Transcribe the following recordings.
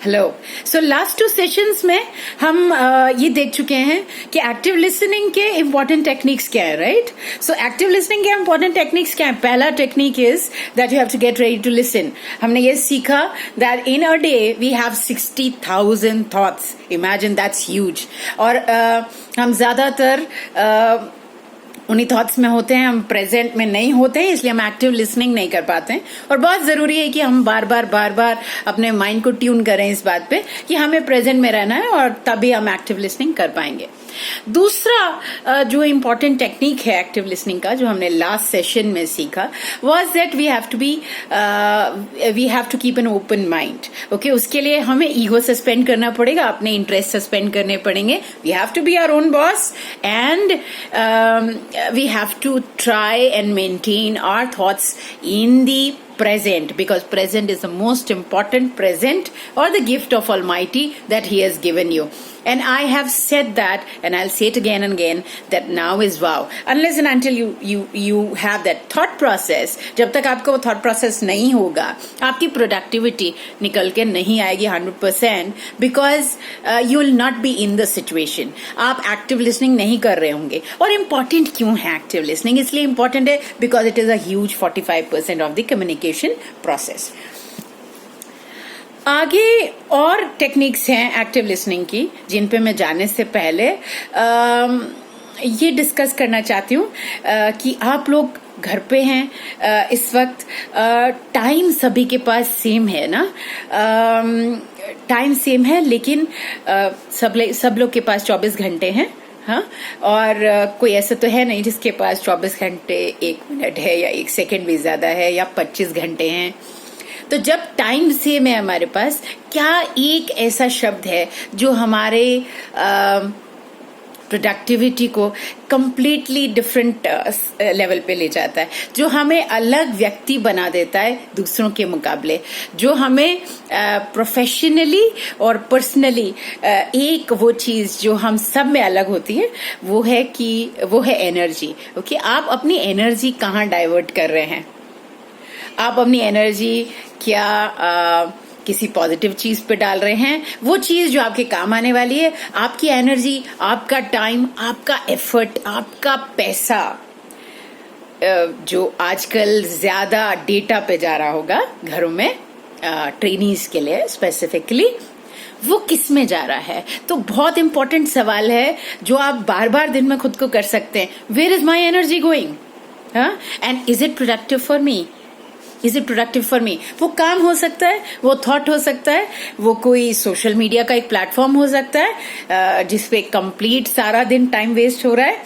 Hello. So last 2 sessions में हम ये देख चुके हैं कि एक्टिव लिसनिंग के इम्पोर्टेंट टेक्निक्स क्या है, राइट? सो एक्टिव लिसनिंग के इम्पोर्टेंट टेक्निक्स क्या है? पहला technique is that you have to get ready to listen. हमने ये सीखा that in a day we have 60,000 thoughts. Imagine, that's huge. और हम ज्यादातर उन्हीं थॉट्स में होते हैं, हम प्रेजेंट में नहीं होते हैं, इसलिए हम एक्टिव लिसनिंग नहीं कर पाते हैं। और बहुत जरूरी है कि हम बार बार अपने माइंड को ट्यून करें इस बात पे कि हमें प्रेजेंट में रहना है, और तभी हम एक्टिव लिसनिंग कर पाएंगे। दूसरा जो इम्पोर्टेंट टेक्निक है एक्टिव लिसनिंग का, जो हमने लास्ट सेशन में सीखा, was that we have to keep an open mind. Okay, उसके लिए हमें ईगो सस्पेंड करना पड़ेगा, अपने इंटरेस्ट सस्पेंड करने पड़ेंगे। We have to be our own boss and we have to try and maintain our thoughts in the present, because present is the most important present, or the gift of Almighty that He has given you. And I have said that, and I'll say it again and again, that now is wow. Unless and until you have that thought process, जब तक आपका वो thought process नहीं होगा, आपकी productivity निकल के नहीं आएगी 100%, because you will not be in the situation. आप active listening नहीं कर रहे होंगे। और important क्यों है active listening? इसलिए important है because it is a huge 45% of the communication process. आगे और टेक्निक्स हैं एक्टिव लिसनिंग की, जिन पे मैं जाने से पहले ये डिस्कस करना चाहती हूँ कि आप लोग घर पे हैं इस वक्त, टाइम सभी के पास सेम है ना, टाइम सेम है, लेकिन सब लोग के पास 24 घंटे हैं। हाँ, और कोई ऐसा तो है नहीं जिसके पास 24 घंटे 1 मिनट है, या 1 सेकेंड भी ज्यादा है, या 25 घंटे हैं। तो जब टाइम सेम है हमारे पास, क्या एक ऐसा शब्द है जो हमारे प्रोडक्टिविटी को कंप्लीटली डिफरेंट लेवल पे ले जाता है, जो हमें अलग व्यक्ति बना देता है दूसरों के मुकाबले, जो हमें प्रोफेशनली और पर्सनली एक वो चीज जो हम सब में अलग होती है, वो है एनर्जी। ओके, आप अपनी एनर्जी कहाँ डाइवर्ट कर रहे हैं? आप अपनी एनर्जी क्या किसी पॉजिटिव चीज पे डाल रहे हैं, वो चीज जो आपके काम आने वाली है? आपकी एनर्जी, आपका टाइम, आपका एफर्ट, आपका पैसा, जो आजकल ज्यादा डेटा पे जा रहा होगा घरों में ट्रेनीज के लिए स्पेसिफिकली, वो किस में जा रहा है? तो बहुत इंपॉर्टेंट सवाल है जो आप बार बार दिन में खुद को कर सकते हैं। Where is my energy going? And is it productive for me? Is it productive for me? वो काम हो सकता है, वो थॉट हो सकता है, वो कोई सोशल मीडिया का एक प्लेटफॉर्म हो सकता है जिसपे कंप्लीट सारा दिन टाइम वेस्ट हो रहा है,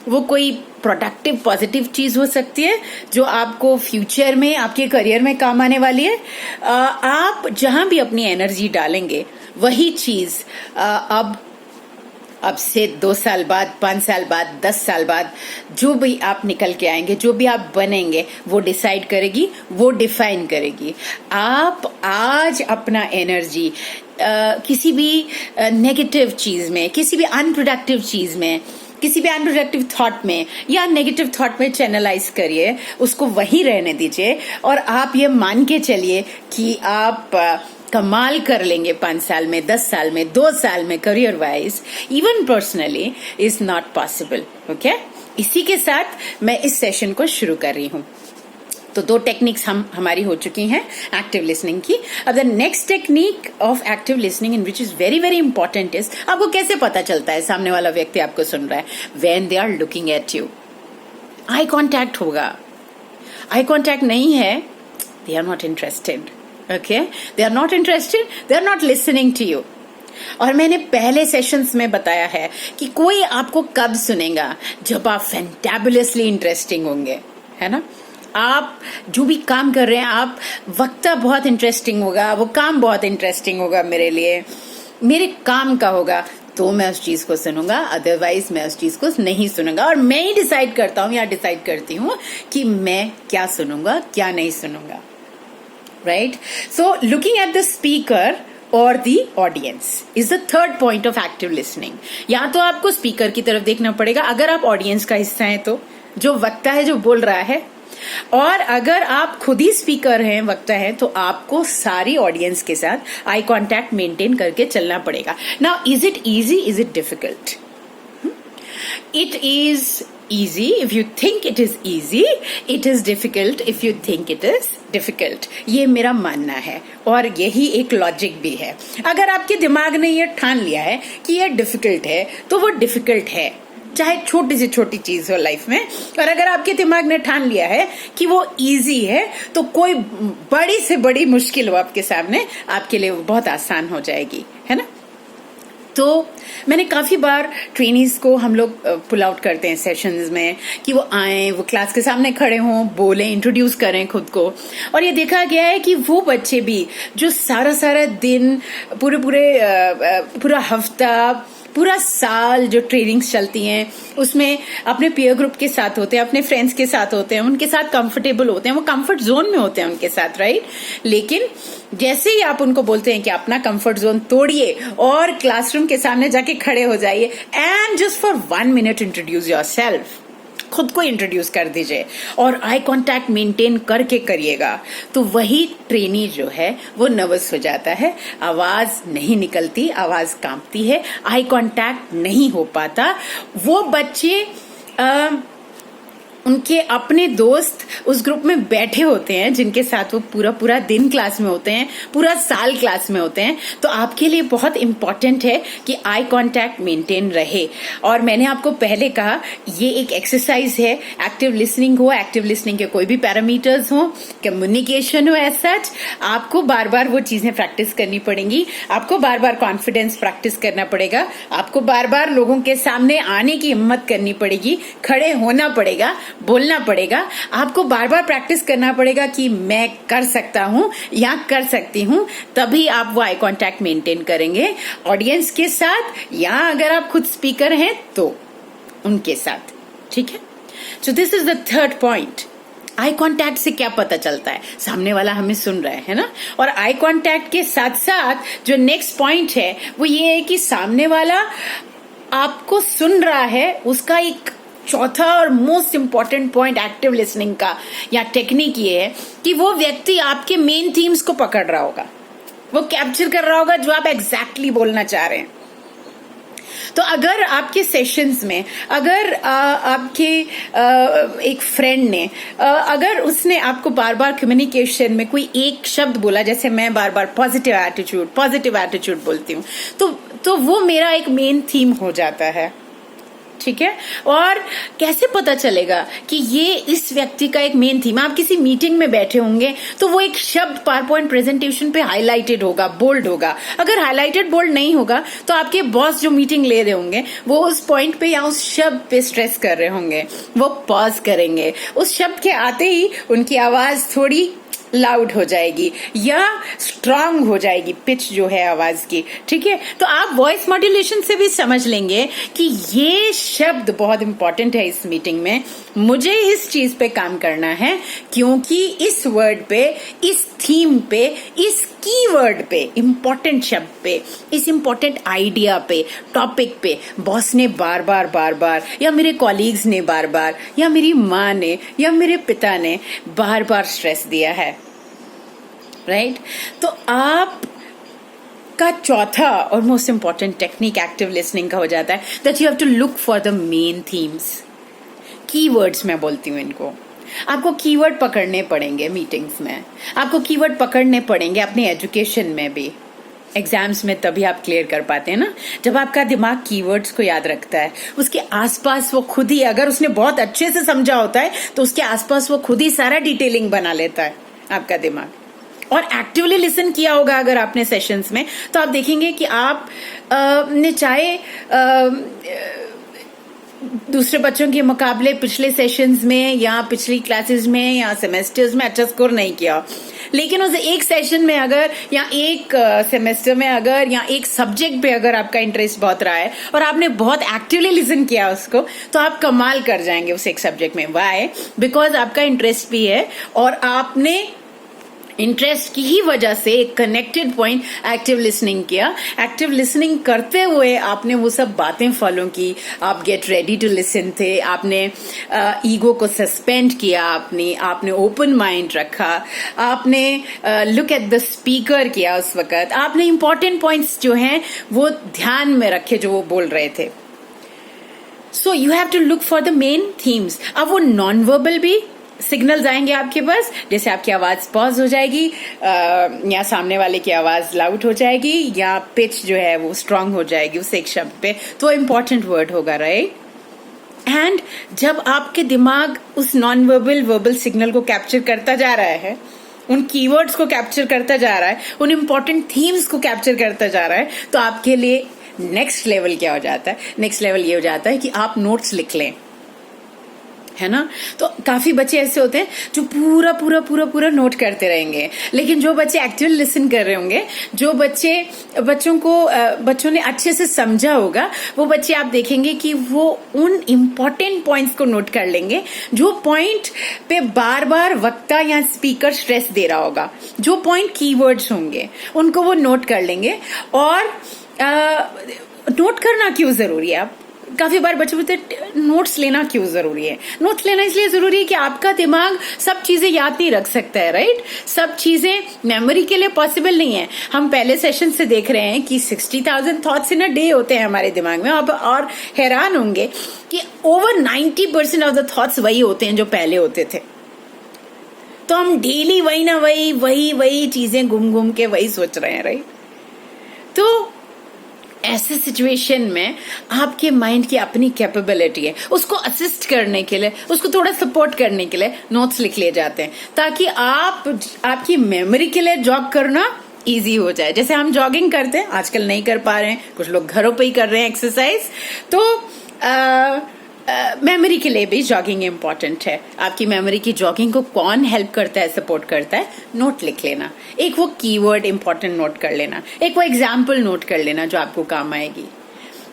वो कोई प्रोडक्टिव पॉजिटिव चीज हो सकती है जो आपको फ्यूचर में आपके करियर में काम आने वाली है। आप जहां भी अपनी एनर्जी डालेंगे, वही चीज अब से 2 साल बाद, 5 साल बाद, 10 साल बाद, जो भी आप निकल के आएंगे, जो भी आप बनेंगे, वो डिसाइड करेगी, वो डिफाइन करेगी। आप आज अपना एनर्जी किसी भी नेगेटिव चीज में, किसी भी अनप्रोडक्टिव चीज में, किसी भी अनप्रोडक्टिव थॉट में या नेगेटिव थॉट में चैनलाइज करिए, उसको वहीं रहने दीजिए, और आप ये मान के चलिए कि आप कमाल कर लेंगे 5 साल में, 10 साल में, 2 साल में, career wise, even personally is not possible. Okay, इसी के साथ मैं इस सेशन को शुरू कर रही हूँ। तो 2 टेक्निक्स हमारी हो चुकी हैं एक्टिव लिसनिंग की। अब the next technique of active listening, in which is very very important, is आपको कैसे पता चलता है सामने वाला व्यक्ति आपको सुन रहा है? When they are looking at you, eye contact होगा। आई कॉन्टैक्ट नहीं है, they are not interested. Okay, they are not interested, they are not listening to you. और मैंने पहले सेशंस में बताया है कि कोई आपको कब सुनेगा? जब आप फैंटाबुलसली इंटरेस्टिंग होंगे, है ना? आप जो भी काम कर रहे हैं, आप वक्ता बहुत इंटरेस्टिंग होगा, वो काम बहुत इंटरेस्टिंग होगा मेरे लिए, मेरे काम का होगा, तो मैं उस चीज को सुनूंगा, अदरवाइज मैं उस चीज को नहीं सुनूंगा। और मैं ही डिसाइड करता हूं या डिसाइड करती हूं कि मैं क्या सुनूंगा, क्या नहीं सुनूंगा। Right? So looking at the speaker और the audience is the third point of active listening. या तो आपको स्पीकर की तरफ देखना पड़ेगा, अगर आप ऑडियंस का हिस्सा है तो, जो वक्ता है, जो बोल रहा है, और अगर आप खुद ही स्पीकर हैं, वक्ता हैं, तो आपको सारी ऑडियंस के साथ आई कांटेक्ट मेंटेन करके चलना पड़ेगा. Now is it easy, is it difficult? It is easy if you think it is easy. It is difficult if you think it is difficult. ये मेरा मानना है और यही एक लॉजिक भी है. अगर आपके दिमाग ने ये ठान लिया है कि ये डिफिकल्ट है तो वो डिफिकल्ट है, चाहे छोटी से छोटी चीज हो लाइफ में. और अगर आपके दिमाग ने ठान लिया है कि वो इजी है तो कोई बड़ी से बड़ी मुश्किल हो आपके सामने, आपके लिए वो बहुत आसान हो जाएगी, है ना. तो मैंने काफी बार ट्रेनीज को हम लोग पुल आउट करते हैं सेशंस में कि वो आए, वो क्लास के सामने खड़े हों, बोलें, इंट्रोड्यूस करें खुद को. और ये देखा गया है कि वो बच्चे भी जो सारा दिन पूरा हफ्ता, पूरा साल जो ट्रेनिंग्स चलती हैं उसमें अपने पीयर ग्रुप के साथ होते हैं, अपने फ्रेंड्स के साथ होते हैं, उनके साथ कंफर्टेबल होते हैं, वो कंफर्ट जोन में होते हैं उनके साथ, राइट. लेकिन जैसे ही आप उनको बोलते हैं कि अपना कंफर्ट जोन तोड़िए और क्लासरूम के सामने जाके खड़े हो जाइए and just for 1 minute introduce yourself, खुद को इंट्रोड्यूस कर दीजिए और आई कांटेक्ट मेंटेन करके करिएगा, तो वही ट्रेनी जो है वो नर्वस हो जाता है, आवाज नहीं निकलती, आवाज कांपती है, आई कांटेक्ट नहीं हो पाता. वो बच्चे उनके अपने दोस्त उस ग्रुप में बैठे होते हैं जिनके साथ वो पूरा दिन क्लास में होते हैं, पूरा साल क्लास में होते हैं. तो आपके लिए बहुत इंपॉर्टेंट है कि आई कांटेक्ट मेंटेन रहे. और मैंने आपको पहले कहा ये एक एक्सरसाइज है. एक्टिव लिसनिंग हो, एक्टिव लिसनिंग के कोई भी पैरामीटर्स हो, कम्युनिकेशन हो, एज सच आपको बार बार वो चीजें प्रैक्टिस करनी पड़ेंगी. आपको बार बार कॉन्फिडेंस प्रैक्टिस करना पड़ेगा. आपको बार बार लोगों के सामने आने की हिम्मत करनी पड़ेगी, खड़े होना पड़ेगा, बोलना पड़ेगा. आपको बार बार प्रैक्टिस करना पड़ेगा कि मैं कर सकता हूं या कर सकती हूं. तभी आप वो आई कांटेक्ट मेंटेन करेंगे ऑडियंस के साथ, या अगर आप खुद स्पीकर हैं तो उनके साथ. ठीक है. So this is the third point. Eye contact से क्या पता चलता है? सामने वाला हमें सुन रहा है ना. और आई कांटेक्ट के साथ साथ जो नेक्स्ट पॉइंट है वो ये है कि सामने वाला आपको सुन रहा है. उसका एक चौथा और most important point active listening का या टेक्निक ये है कि वो व्यक्ति आपके मेन थीम्स को पकड़ रहा होगा, वो कैप्चर कर रहा होगा जो आप एग्जैक्टली बोलना चाह रहे हैं. तो अगर आपके सेशंस में अगर आपके एक फ्रेंड ने अगर उसने आपको बार बार कम्युनिकेशन में कोई एक शब्द बोला, जैसे मैं बार बार पॉजिटिव एटीट्यूड बोलती हूँ, तो वो मेरा एक मेन थीम हो जाता है. ठीक है. और कैसे पता चलेगा कि ये इस व्यक्ति का एक मेन थीम? आप किसी मीटिंग में बैठे होंगे तो वो एक शब्द पावर पॉइंट प्रेजेंटेशन पे हाईलाइटेड होगा, बोल्ड होगा. अगर हाईलाइटेड बोल्ड नहीं होगा तो आपके बॉस जो मीटिंग ले रहे होंगे वो उस पॉइंट पे या उस शब्द पे स्ट्रेस कर रहे होंगे, वो पॉज करेंगे. उस शब्द के आते ही उनकी आवाज थोड़ी लाउड हो जाएगी या स्ट्रांग हो जाएगी, पिच जो है आवाज की. ठीक है. तो आप वॉइस मॉड्यूलेशन से भी समझ लेंगे कि ये शब्द बहुत इंपॉर्टेंट है इस मीटिंग में, मुझे इस चीज पे काम करना है क्योंकि इस वर्ड पे, इस थीम पे, इस कीवर्ड पे, इंपॉर्टेंट शब्द पे, इस इंपॉर्टेंट आइडिया पे, टॉपिक पे बॉस ने बार बार या मेरे कॉलीग्स ने बार बार या मेरी माँ ने या मेरे पिता ने बार बार स्ट्रेस दिया है. राइट. तो आप का चौथा और most important technique active listening का हो जाता है that you have to look for the main themes. Keywords मैं बोलती हूँ इनको. आपको कीवर्ड पकड़ने पड़ेंगे मीटिंग्स में, आपको कीवर्ड पकड़ने पड़ेंगे अपने एजुकेशन में भी. एग्जाम्स में तभी आप क्लियर कर पाते हैं ना जब आपका दिमाग कीवर्ड्स को याद रखता है. उसके आसपास वो खुद ही, अगर उसने बहुत अच्छे से समझा होता है तो उसके आसपास वो खुद ही सारा डिटेलिंग बना लेता है आपका दिमाग. और एक्टिवली लिसन किया होगा अगर आपने सेशंस में, तो आप देखेंगे कि आप ने चाहे दूसरे बच्चों के मुकाबले पिछले सेशंस में या पिछली क्लासेस में या सेमेस्टर्स में अच्छा स्कोर नहीं किया, लेकिन उस एक सेशन में अगर या एक सेमेस्टर में अगर या एक सब्जेक्ट पे अगर आपका इंटरेस्ट बहुत रहा है और आपने बहुत एक्टिवली लिसन किया उसको, तो आप कमाल कर जाएंगे उस एक सब्जेक्ट में. व्हाई? बिकॉज आपका इंटरेस्ट भी है और आपने इंटरेस्ट की ही वजह से एक कनेक्टेड पॉइंट एक्टिव लिसनिंग किया। एक्टिव लिसनिंग करते हुए आपने वो सब बातें फॉलो की, आप गेट रेडी टू लिसन थे, आपने ईगो को सस्पेंड किया, आपने ओपन माइंड रखा, आपने लुक एट द स्पीकर किया उस वक्त, आपने इंपॉर्टेंट पॉइंट्स जो हैं वो ध्यान में रखे जो वो बोल रहे थे। So you have to look for the main themes. अब वो नॉन वर्बल भी सिग्नल्स आएंगे आपके पास, जैसे आपकी आवाज पॉज हो जाएगी, या सामने वाले की आवाज लाउड हो जाएगी, या पिच जो है वो स्ट्रांग हो जाएगी उस एक शब्द पे, तो इंपॉर्टेंट वर्ड होगा, राइट। एंड जब आपके दिमाग उस नॉन वर्बल वर्बल सिग्नल को कैप्चर करता जा रहा है, उन कीवर्ड्स को कैप्चर करता जा रहा है, उन इंपॉर्टेंट थीम्स को कैप्चर करता जा रहा है, तो आपके लिए नेक्स्ट लेवल क्या हो जाता है? नेक्स्ट लेवल ये हो जाता है कि आप नोट्स लिख लें, है ना। तो काफी बच्चे ऐसे होते हैं जो पूरा पूरा पूरा पूरा नोट करते रहेंगे, लेकिन जो बच्चे एक्टिव लिसन कर रहे होंगे, जो बच्चों ने अच्छे से समझा होगा, वो बच्चे आप देखेंगे कि वो उन इम्पोर्टेंट पॉइंट्स को नोट कर लेंगे, जो पॉइंट पे बार बार वक्ता या स्पीकर स्ट्रेस दे रहा होगा, जो पॉइंट कीवर्ड्स होंगे उनको वो नोट कर लेंगे। और नोट करना क्यों जरूरी है? आप काफी बार बच्चे बोलते नोट्स लेना क्यों जरूरी है? नोट्स लेना इसलिए जरूरी है कि आपका दिमाग सब चीजें याद नहीं रख सकता है, राइट। सब चीजें मेमोरी के लिए पॉसिबल नहीं है। हम पहले सेशन से देख रहे हैं कि 60,000 थॉट्स इन अ डे होते हैं हमारे दिमाग में। आप और हैरान होंगे कि ओवर 90% ऑफ द थॉट्स वही होते हैं जो पहले होते थे। तो हम डेली वही ना वही चीजें घूम के वही सोच रहे हैं, राइट। तो ऐसे सिचुएशन में आपके माइंड की अपनी कैपेबिलिटी है, उसको असिस्ट करने के लिए, उसको थोड़ा सपोर्ट करने के लिए नोट्स लिख लिए जाते हैं, ताकि आपकी मेमोरी के लिए जॉग करना इजी हो जाए। जैसे हम जॉगिंग करते हैं, आजकल नहीं कर पा रहे हैं, कुछ लोग घरों पे ही कर रहे हैं एक्सरसाइज, तो मेमोरी के लिए भी जॉगिंग इंपॉर्टेंट है। आपकी मेमोरी की जॉगिंग को कौन हेल्प करता है, सपोर्ट करता है? नोट लिख लेना, एक वो कीवर्ड इंपॉर्टेंट नोट कर लेना, एक वो एग्जाम्पल नोट कर लेना जो आपको काम आएगी।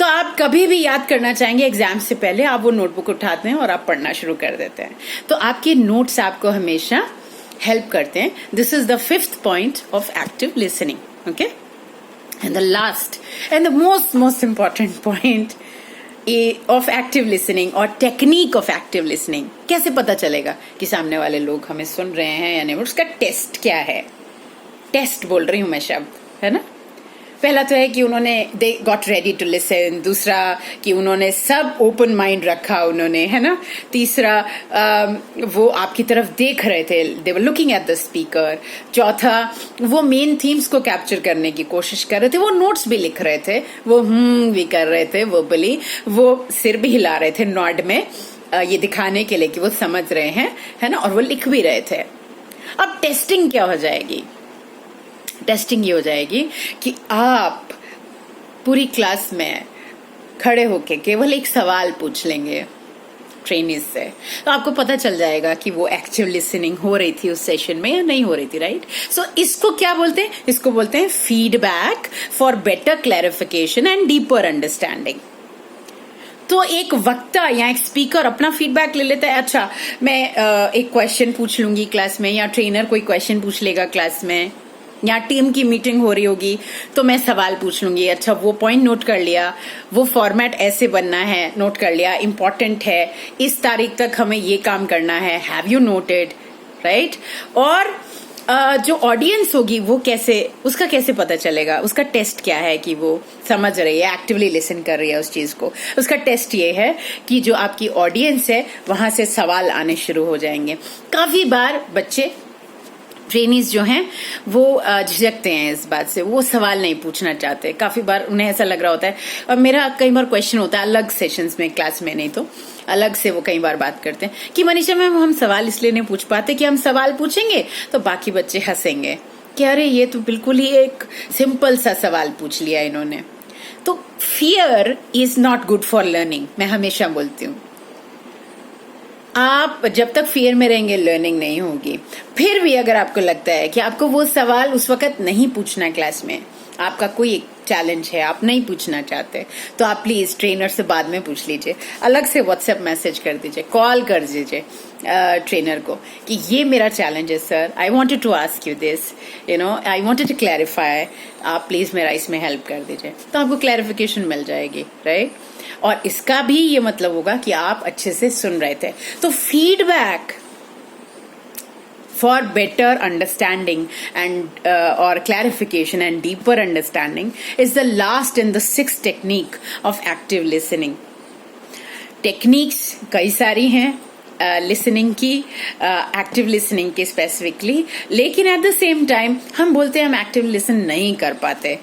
तो आप कभी भी याद करना चाहेंगे एग्जाम से पहले, आप वो नोटबुक उठाते हैं और आप पढ़ना शुरू कर देते हैं। तो आपके नोट्स आपको हमेशा हेल्प करते हैं। This is the 5th point of active listening, okay. And the last and the most important point of active listening और टेक्निक ऑफ एक्टिव लिसनिंग। कैसे पता चलेगा कि सामने वाले लोग हमें सुन रहे हैं या नहीं? उसका टेस्ट क्या है? टेस्ट बोल रही हूं मैं शब्द, है ना। पहला तो है कि उन्होंने they got ready to listen, दूसरा कि उन्होंने सब ओपन माइंड रखा उन्होंने, है ना। तीसरा वो आपकी तरफ देख रहे थे, they were looking at the speaker. चौथा वो मेन थीम्स को कैप्चर करने की कोशिश कर रहे थे, वो नोट्स भी लिख रहे थे, वो भी कर रहे थे वर्बली, वो सिर भी हिला रहे थे नॉड में, ये दिखाने के लिए कि वो समझ रहे हैं, है ना, और वो लिख भी रहे थे। अब टेस्टिंग क्या हो जाएगी? टेस्टिंग ये हो जाएगी कि आप पूरी क्लास में खड़े होके केवल एक सवाल पूछ लेंगे ट्रेनीज से, तो आपको पता चल जाएगा कि वो एक्टिव लिसनिंग हो रही थी उस सेशन में या नहीं हो रही थी, राइट। सो इसको क्या बोलते हैं? इसको बोलते हैं feedback for better clarification and deeper understanding. तो एक वक्ता या एक स्पीकर अपना फीडबैक ले लेता है, अच्छा मैं एक क्वेश्चन पूछ लूंगी क्लास में, या ट्रेनर कोई क्वेश्चन पूछ लेगा क्लास में, या टीम की मीटिंग हो रही होगी तो मैं सवाल पूछ लूंगी, अच्छा वो पॉइंट नोट कर लिया, वो फॉर्मेट ऐसे बनना है, नोट कर लिया, इंपॉर्टेंट है, इस तारीख तक हमें ये काम करना है, हैव यू नोटेड, राइट। और जो ऑडियंस होगी वो उसका कैसे पता चलेगा? उसका टेस्ट क्या है कि वो समझ रही है, एक्टिवली लिसन कर रही है उस चीज को। उसका टेस्ट ये है कि जो आपकी ऑडियंस है वहां से सवाल आने शुरू हो जाएंगे। काफी बार बच्चे ट्रेनीज जो हैं वो झिझकते हैं इस बात से, वो सवाल नहीं पूछना चाहते। काफी बार उन्हें ऐसा लग रहा होता है, और मेरा कई बार क्वेश्चन होता है अलग सेशंस में, क्लास में नहीं तो अलग से, वो कई बार बात करते हैं कि मनीषा मैम हम सवाल इसलिए नहीं पूछ पाते कि हम सवाल पूछेंगे तो बाकी बच्चे हंसेंगे कि अरे ये तो बिल्कुल ही एक सिंपल सा सवाल पूछ लिया इन्होंने। तो fear is not good for learning, मैं हमेशा बोलती हूँ। आप जब तक फियर में रहेंगे लर्निंग नहीं होगी। फिर भी अगर आपको लगता है कि आपको वो सवाल उस वक्त नहीं पूछना क्लास में, आपका कोई चैलेंज है, आप नहीं पूछना चाहते, तो आप प्लीज ट्रेनर से बाद में पूछ लीजिए, अलग से व्हाट्सएप मैसेज कर दीजिए, कॉल कर दीजिए ट्रेनर को कि ये मेरा चैलेंज है sir, I wanted to ask you this, you know, I wanted to clarify, आप प्लीज मेरा इसमें हेल्प कर दीजिए, तो आपको क्लैरिफिकेशन मिल जाएगी, राइट? और इसका भी ये मतलब होगा कि आप अच्छे से सुन रहे थे। तो feedback for better understanding and or clarification and deeper understanding is the last and the sixth technique of active listening. Techniques कई सारी हैं लिसनिंग की, एक्टिव लिसनिंग की स्पेसिफिकली, लेकिन एट द सेम टाइम हम बोलते हैं हम एक्टिव लिसन नहीं कर पाते।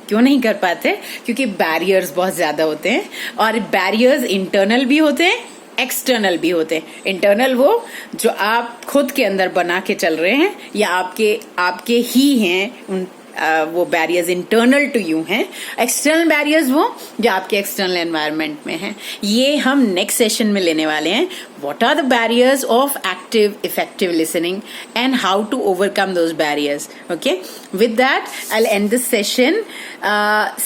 क्यों नहीं कर पाते? क्योंकि बैरियर्स बहुत ज्यादा होते हैं, और बैरियर्स इंटरनल भी होते हैं, एक्सटर्नल भी होते हैं। इंटरनल वो जो आप खुद के अंदर बना के चल रहे हैं या आपके ही हैं, वो बैरियर्स इंटरनल टू यू हैं। एक्सटर्नल बैरियर्स वो जो आपके एक्सटर्नल एनवायरनमेंट में हैं। ये हम नेक्स्ट सेशन में लेने वाले हैं। What are the barriers of active effective listening and how to overcome those barriers. Okay, with that I will end this session.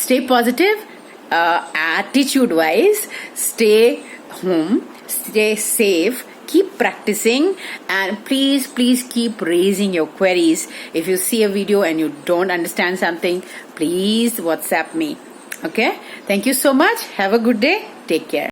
Stay positive, attitude wise, stay home, stay safe, keep practicing, and please keep raising your queries. If you see a video and you don't understand something, please WhatsApp me. Okay, thank you so much. Have a good day. Take care.